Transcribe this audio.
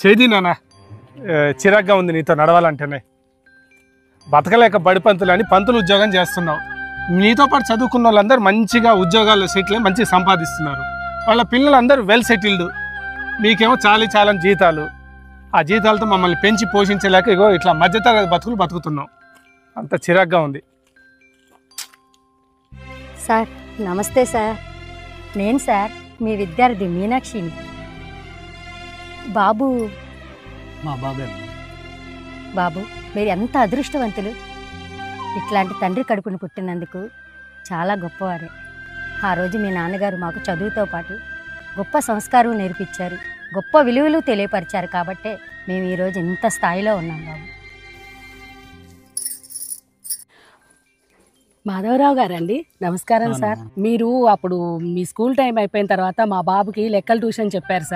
చేది నాన్న, చిరాగ్గా ఉంది నీతో నడవాలంటేనే. బతకలేక బడి పంతులు అని పంతులు ఉద్యోగం చేస్తున్నావు. నీతో పాటు చదువుకున్న వాళ్ళందరూ మంచిగా ఉద్యోగాల్లో సెటిల్ అయి మంచిగా సంపాదిస్తున్నారు. వాళ్ళ పిల్లలందరూ వెల్ సెటిల్డ్. మీకేమో చాలని జీతాలు. ఆ జీతాలతో మమ్మల్ని పెంచి పోషించలేక ఇగో ఇట్లా మధ్యతరగతి బతుకులు బతుకుతున్నాం. అంత చిరాగ్గా ఉంది. సార్ నమస్తే సార్. నేను సార్ మీ విద్యార్థి మీనాక్షిని. బాబు మా బాబే. బాబు మీరు ఎంత అదృష్టవంతులు. ఇట్లాంటి తండ్రి కడుపును పుట్టినందుకు చాలా గొప్పవారే. ఆ రోజు మీ నాన్నగారు మాకు చదువుతో పాటు గొప్ప సంస్కారం నేర్పించారు, గొప్ప విలువలు తెలియపరిచారు. కాబట్టే మేము ఈరోజు ఇంత స్థాయిలో ఉన్నాం బాబు. మాధవరావు గారండి, నమస్కారం సార్. మీరు అప్పుడు మీ స్కూల్ టైం అయిపోయిన తర్వాత మా బాబుకి లెక్కల ట్యూషన్ చెప్పారు సార్.